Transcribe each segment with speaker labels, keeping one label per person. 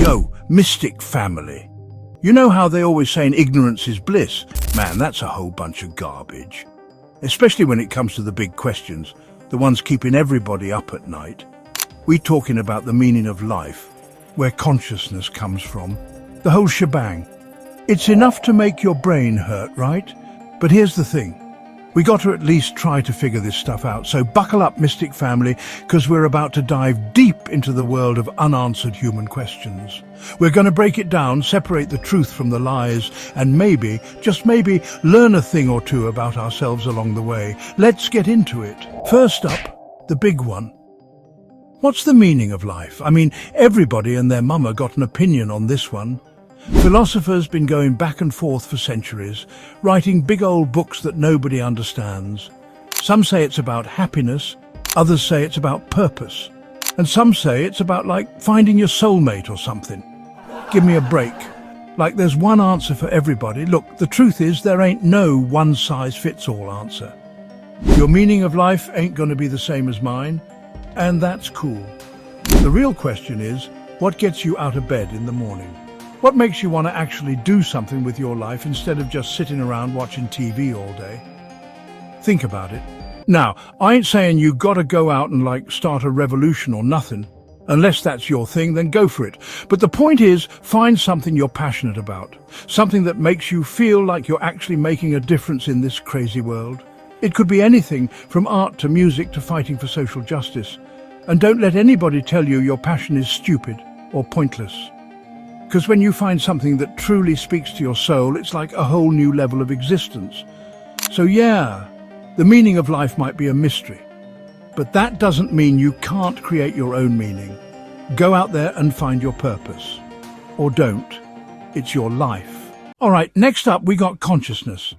Speaker 1: No, mystic family. You know how they always say ignorance is bliss? Man, that's a whole bunch of garbage. Especially when it comes to the big questions, the ones keeping everybody up at night. We're talking about the meaning of life, where consciousness comes from, the whole shebang. It's enough to make your brain hurt, right? But here's the thing. We got to at least try to figure this stuff out. So buckle up, Mystic Family, because we're about to dive deep into the world of unanswered human questions. We're going to break it down, separate the truth from the lies, and maybe, just maybe, learn a thing or two about ourselves along the way. Let's get into it. First up, the big one. What's the meaning of life? I mean, everybody and their mama got an opinion on this one. Philosophers been going back and forth for centuries, writing big old books that nobody understands. Some say it's about happiness, others say it's about purpose, and some say it's about like finding your soulmate or something. Give me a break. Like there's one answer for everybody. Look, the truth is there ain't no one-size-fits-all answer. Your meaning of life ain't going to be the same as mine, and that's cool. The real question is, what gets you out of bed in the morning? What makes you want to actually do something with your life instead of just sitting around watching TV all day? Think about it. Now, I ain't saying you gotta go out and like start a revolution or nothing. Unless that's your thing, then go for it. But the point is, find something you're passionate about. Something that makes you feel like you're actually making a difference in this crazy world. It could be anything from art to music to fighting for social justice. And don't let anybody tell you your passion is stupid or pointless. Because when you find something that truly speaks to your soul, it's like a whole new level of existence. So yeah, the meaning of life might be a mystery, but that doesn't mean you can't create your own meaning. Go out there and find your purpose. Or don't. It's your life. All right, next up we got consciousness.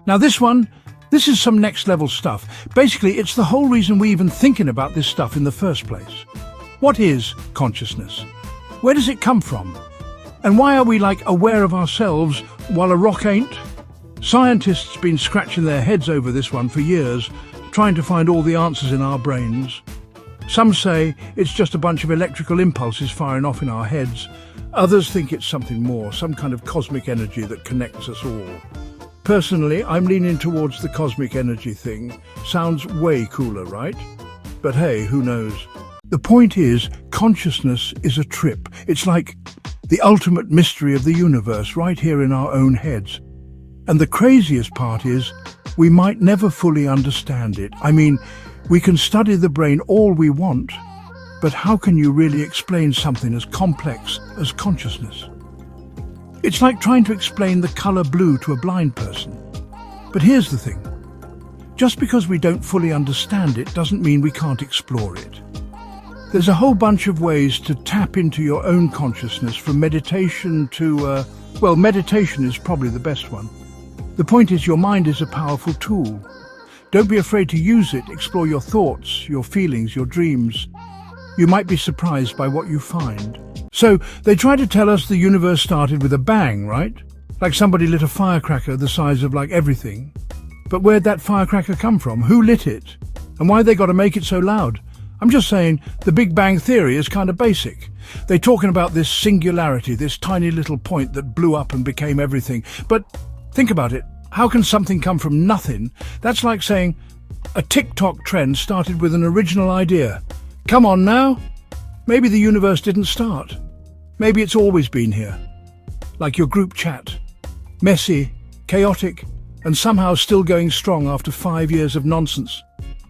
Speaker 1: Now this is some next level stuff. Basically, it's the whole reason we're even thinking about this stuff in the first place. What is consciousness? Where does it come from? And why are we like aware of ourselves while a rock ain't? Scientists been scratching their heads over this one for years, trying to find all the answers in our brains. Some say it's just a bunch of electrical impulses firing off in our heads. Others think it's something more, some kind of cosmic energy that connects us all. Personally, I'm leaning towards the cosmic energy thing. Sounds way cooler, right? But hey, who knows? The point is, consciousness is a trip. It's like the ultimate mystery of the universe right here in our own heads. And the craziest part is, we might never fully understand it. I mean, we can study the brain all we want, but how can you really explain something as complex as consciousness? It's like trying to explain the color blue to a blind person. But here's the thing. Just because we don't fully understand it doesn't mean we can't explore it. There's a whole bunch of ways to tap into your own consciousness, from meditation to, well, meditation is probably the best one. The point is, your mind is a powerful tool. Don't be afraid to use it. Explore your thoughts, your feelings, your dreams. You might be surprised by what you find. So, they try to tell us the universe started with a bang, right? Like somebody lit a firecracker the size of like everything. But where'd that firecracker come from? Who lit it? And why they got to make it so loud? I'm just saying, the Big Bang Theory is kind of basic. They're talking about this singularity, this tiny little point that blew up and became everything. But think about it. How can something come from nothing? That's like saying a TikTok trend started with an original idea. Come on now. Maybe the universe didn't start. Maybe it's always been here. Like your group chat. Messy, chaotic, and somehow still going strong after 5 years of nonsense.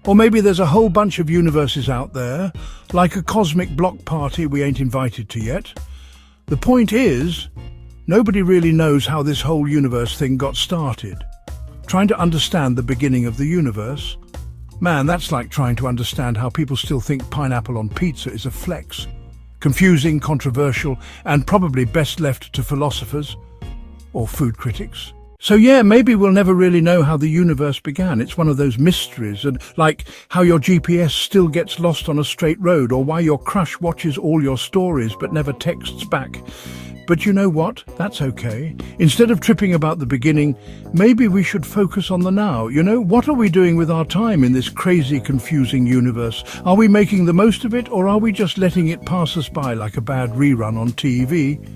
Speaker 1: Or maybe there's a whole bunch of universes out there, like a cosmic block party we ain't invited to yet. The point is, nobody really knows how this whole universe thing got started. Trying to understand the beginning of the universe? Man, that's like trying to understand how people still think pineapple on pizza is a flex. Confusing, controversial, and probably best left to philosophers or food critics. So yeah, maybe we'll never really know how the universe began. It's one of those mysteries, and like how your GPS still gets lost on a straight road, or why your crush watches all your stories but never texts back. But you know what? That's okay. Instead of tripping about the beginning, maybe we should focus on the now. What are we doing with our time in this crazy, confusing universe? Are we making the most of it, or are we just letting it pass us by like a bad rerun on TV?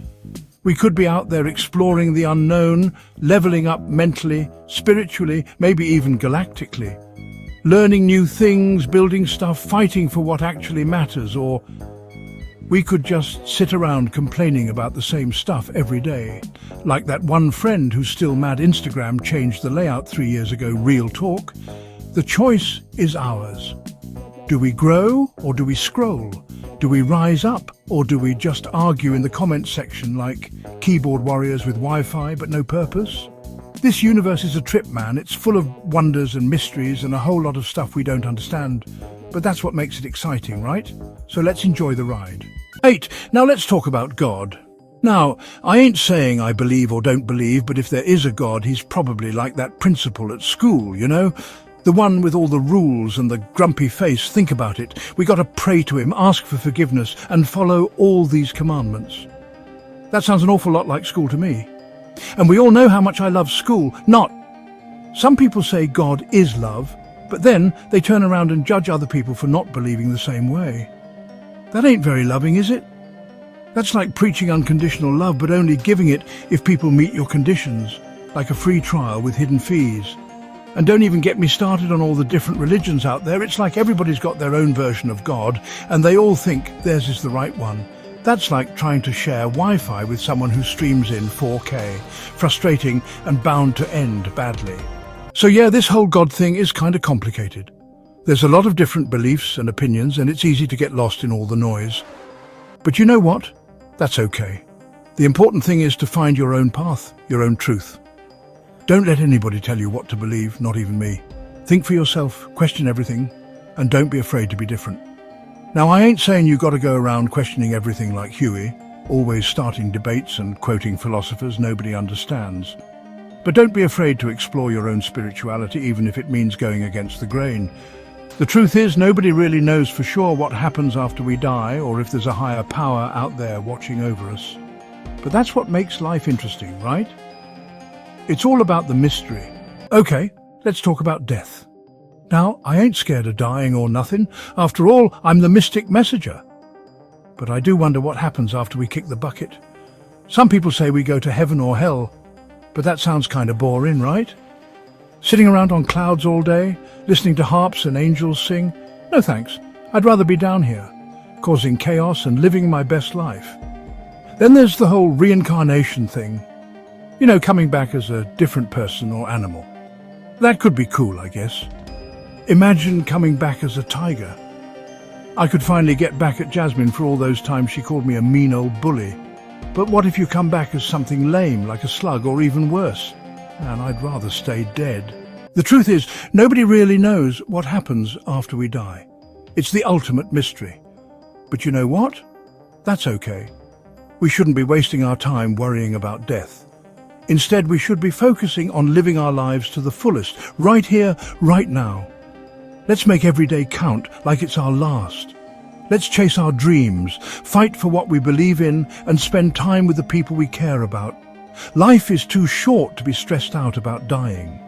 Speaker 1: We could be out there exploring the unknown, leveling up mentally, spiritually, maybe even galactically. Learning new things, building stuff, fighting for what actually matters, or we could just sit around complaining about the same stuff every day. Like that one friend who's still mad Instagram changed the layout 3 years ago, real talk. The choice is ours. Do we grow or do we scroll? Do we rise up or do we just argue in the comments section like keyboard warriors with Wi-Fi but no purpose? This universe is a trip, man. It's full of wonders and mysteries and a whole lot of stuff we don't understand. But that's what makes it exciting, right? So let's enjoy the ride. 8. Now let's talk about God. Now, I ain't saying I believe or don't believe, but if there is a God, he's probably like that principal at school, The one with all the rules and the grumpy face. Think about it. We got to pray to him, ask for forgiveness, and follow all these commandments. That sounds an awful lot like school to me. And we all know how much I love school. Some people say God is love, but then they turn around and judge other people for not believing the same way. That ain't very loving, is it? That's like preaching unconditional love, but only giving it if people meet your conditions, like a free trial with hidden fees. And don't even get me started on all the different religions out there. It's like everybody's got their own version of God, and they all think theirs is the right one. That's like trying to share Wi-Fi with someone who streams in 4K. Frustrating and bound to end badly. So yeah, this whole God thing is kind of complicated. There's a lot of different beliefs and opinions, and it's easy to get lost in all the noise. But you know what? That's okay. The important thing is to find your own path, your own truth. Don't let anybody tell you what to believe, not even me. Think for yourself, question everything, and don't be afraid to be different. Now, I ain't saying you got to go around questioning everything like Huey, always starting debates and quoting philosophers nobody understands. But don't be afraid to explore your own spirituality, even if it means going against the grain. The truth is, nobody really knows for sure what happens after we die, or if there's a higher power out there watching over us. But that's what makes life interesting, right? It's all about the mystery. Okay, let's talk about death. Now, I ain't scared of dying or nothing. After all, I'm the mystic messenger. But I do wonder what happens after we kick the bucket. Some people say we go to heaven or hell, but that sounds kind of boring, right? Sitting around on clouds all day, listening to harps and angels sing? No thanks. I'd rather be down here, causing chaos and living my best life. Then there's the whole reincarnation thing. Coming back as a different person or animal. That could be cool, I guess. Imagine coming back as a tiger. I could finally get back at Jasmine for all those times she called me a mean old bully. But what if you come back as something lame, like a slug, or even worse? Man, I'd rather stay dead. The truth is, nobody really knows what happens after we die. It's the ultimate mystery. But you know what? That's okay. We shouldn't be wasting our time worrying about death. Instead, we should be focusing on living our lives to the fullest, right here, right now. Let's make every day count like it's our last. Let's chase our dreams, fight for what we believe in, and spend time with the people we care about. Life is too short to be stressed out about dying.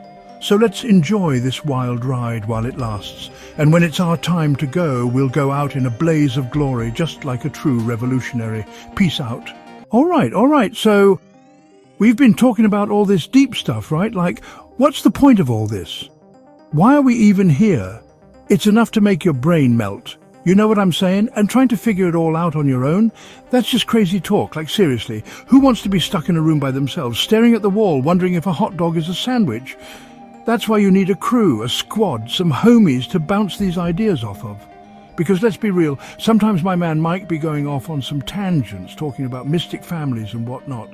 Speaker 1: So let's enjoy this wild ride while it lasts. And when it's our time to go, we'll go out in a blaze of glory, just like a true revolutionary. Peace out. All right. So we've been talking about all this deep stuff, right? Like, what's the point of all this? Why are we even here? It's enough to make your brain melt. You know what I'm saying? And trying to figure it all out on your own? That's just crazy talk, like seriously. Who wants to be stuck in a room by themselves, staring at the wall, wondering if a hot dog is a sandwich? That's why you need a crew, a squad, some homies to bounce these ideas off of. Because let's be real, sometimes my man Mike be going off on some tangents, talking about mystic families and whatnot.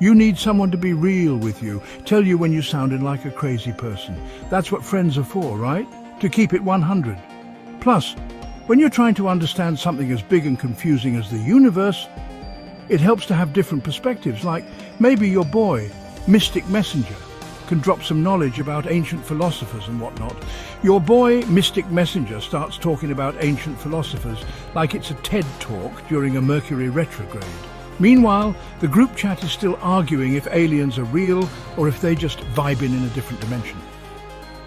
Speaker 1: You need someone to be real with you, tell you when you're sounding like a crazy person. That's what friends are for, right? To keep it 100. Plus, when you're trying to understand something as big and confusing as the universe, it helps to have different perspectives, like maybe your boy, Mystic Messenger, can drop some knowledge about ancient philosophers and whatnot. Your boy, Mystic Messenger, starts talking about ancient philosophers like it's a TED talk during a Mercury retrograde. Meanwhile, the group chat is still arguing if aliens are real or if they just vibe in a different dimension.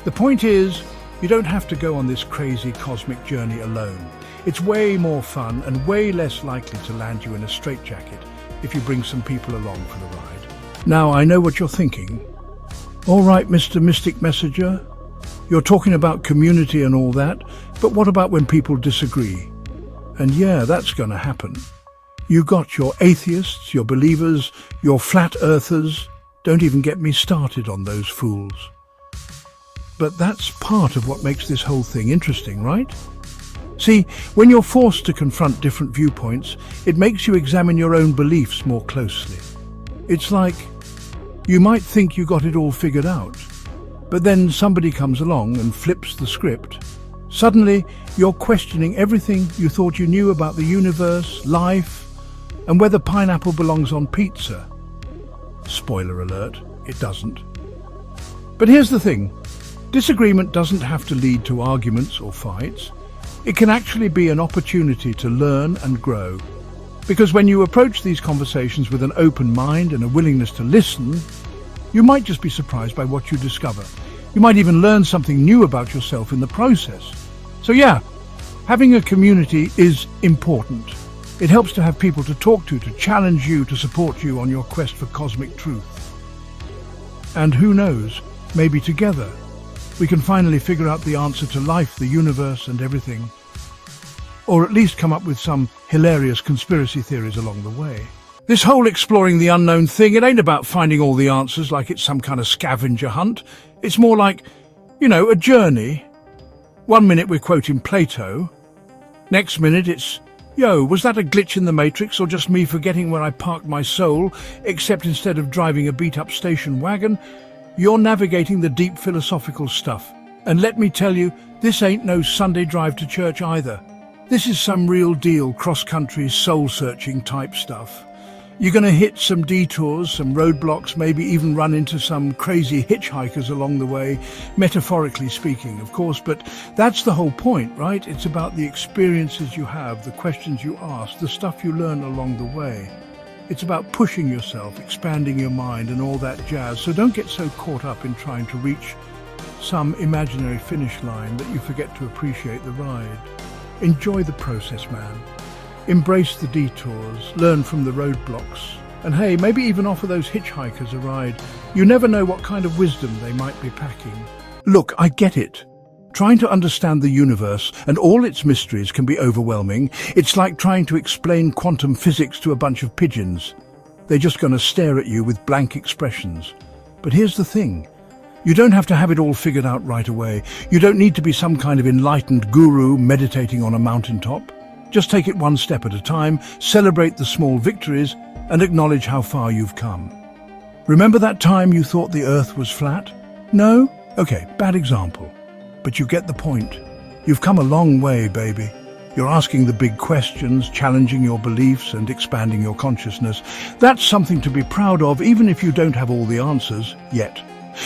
Speaker 1: The point is, you don't have to go on this crazy cosmic journey alone. It's way more fun and way less likely to land you in a straitjacket if you bring some people along for the ride. Now, I know what you're thinking. All right, Mr. Mystic Messenger, you're talking about community and all that, but what about when people disagree? And yeah, that's going to happen. You got your atheists, your believers, your flat earthers. Don't even get me started on those fools. But that's part of what makes this whole thing interesting, right? See, when you're forced to confront different viewpoints, it makes you examine your own beliefs more closely. It's like, you might think you got it all figured out, but then somebody comes along and flips the script. Suddenly, you're questioning everything you thought you knew about the universe, life, and whether pineapple belongs on pizza. Spoiler alert, it doesn't. But here's the thing. Disagreement doesn't have to lead to arguments or fights. It can actually be an opportunity to learn and grow. Because when you approach these conversations with an open mind and a willingness to listen, you might just be surprised by what you discover. You might even learn something new about yourself in the process. So yeah, having a community is important. It helps to have people to talk to challenge you, to support you on your quest for cosmic truth. And who knows, maybe together, we can finally figure out the answer to life, the universe, and everything. Or at least come up with some hilarious conspiracy theories along the way. This whole exploring the unknown thing, it ain't about finding all the answers like it's some kind of scavenger hunt. It's more like, a journey. One minute we're quoting Plato. Next minute it's, was that a glitch in the Matrix or just me forgetting where I parked my soul, except instead of driving a beat-up station wagon, you're navigating the deep philosophical stuff. And let me tell you, this ain't no Sunday drive to church either. This is some real deal cross-country soul-searching type stuff. You're going to hit some detours, some roadblocks, maybe even run into some crazy hitchhikers along the way, metaphorically speaking, of course, but that's the whole point, right? It's about the experiences you have, the questions you ask, the stuff you learn along the way. It's about pushing yourself, expanding your mind and all that jazz. So don't get so caught up in trying to reach some imaginary finish line that you forget to appreciate the ride. Enjoy the process, man. Embrace the detours, learn from the roadblocks, and hey, maybe even offer those hitchhikers a ride. You never know what kind of wisdom they might be packing. Look, I get it. Trying to understand the universe and all its mysteries can be overwhelming. It's like trying to explain quantum physics to a bunch of pigeons. They're just going to stare at you with blank expressions. But here's the thing. You don't have to have it all figured out right away. You don't need to be some kind of enlightened guru meditating on a mountaintop. Just take it one step at a time, celebrate the small victories, and acknowledge how far you've come. Remember that time you thought the Earth was flat? No? Okay, bad example. But you get the point. You've come a long way, baby. You're asking the big questions, challenging your beliefs and expanding your consciousness. That's something to be proud of, even if you don't have all the answers yet.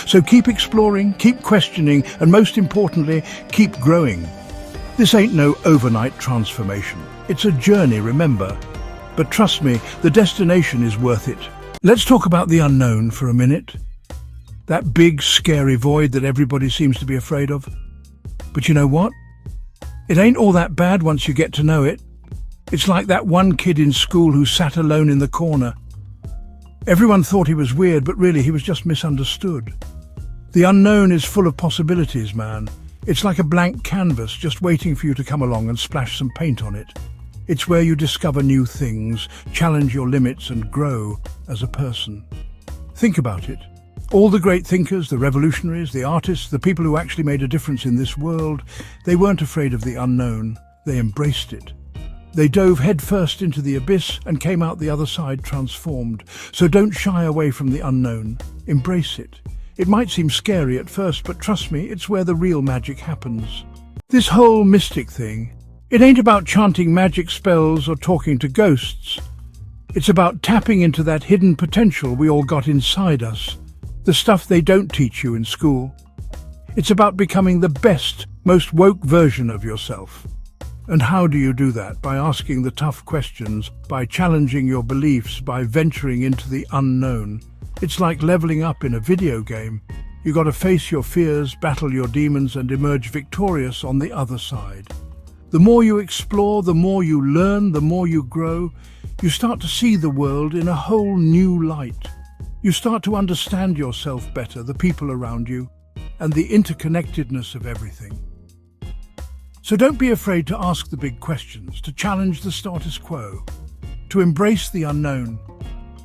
Speaker 1: So keep exploring, keep questioning, and most importantly, keep growing. This ain't no overnight transformation. It's a journey, remember. But trust me, the destination is worth it. Let's talk about the unknown for a minute. That big, scary void that everybody seems to be afraid of. But you know what? It ain't all that bad once you get to know it. It's like that one kid in school who sat alone in the corner. Everyone thought he was weird, but really he was just misunderstood. The unknown is full of possibilities, man. It's like a blank canvas just waiting for you to come along and splash some paint on it. It's where you discover new things, challenge your limits and grow as a person. Think about it. All the great thinkers, the revolutionaries, the artists, the people who actually made a difference in this world, they weren't afraid of the unknown. They embraced it. They dove headfirst into the abyss and came out the other side transformed. So don't shy away from the unknown. Embrace it. It might seem scary at first, but trust me, it's where the real magic happens. This whole mystic thing, it ain't about chanting magic spells or talking to ghosts. It's about tapping into that hidden potential we all got inside us. The stuff they don't teach you in school. It's about becoming the best, most woke version of yourself. And how do you do that? By asking the tough questions, by challenging your beliefs, by venturing into the unknown. It's like leveling up in a video game. You got to face your fears, battle your demons, and emerge victorious on the other side. The more you explore, the more you learn, the more you grow. You start to see the world in a whole new light. You start to understand yourself better, the people around you, and the interconnectedness of everything. So don't be afraid to ask the big questions, to challenge the status quo, to embrace the unknown.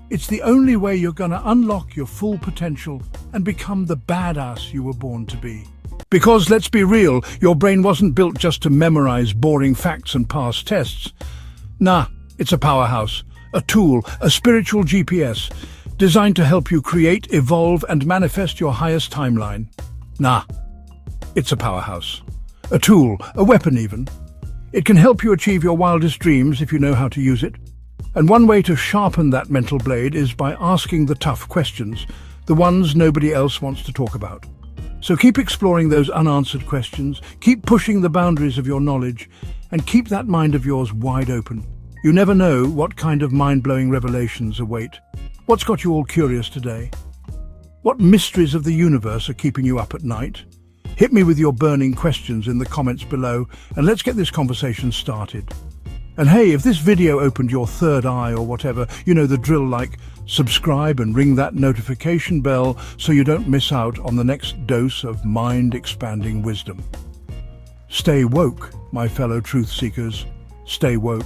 Speaker 1: It's the only way you're going to unlock your full potential and become the badass you were born to be. Because let's be real, your brain wasn't built just to memorize boring facts and pass tests. Nah, it's a powerhouse, a tool, a spiritual GPS, designed to help you create, evolve, and manifest your highest timeline. Nah, it's a powerhouse. A tool, a weapon even. It can help you achieve your wildest dreams if you know how to use it. And one way to sharpen that mental blade is by asking the tough questions, the ones nobody else wants to talk about. So keep exploring those unanswered questions, keep pushing the boundaries of your knowledge, and keep that mind of yours wide open. You never know what kind of mind-blowing revelations await. What's got you all curious today? What mysteries of the universe are keeping you up at night? Hit me with your burning questions in the comments below, and let's get this conversation started. And hey, if this video opened your third eye or whatever, you know the drill, like subscribe and ring that notification bell so you don't miss out on the next dose of mind-expanding wisdom. Stay woke, my fellow truth seekers. Stay woke.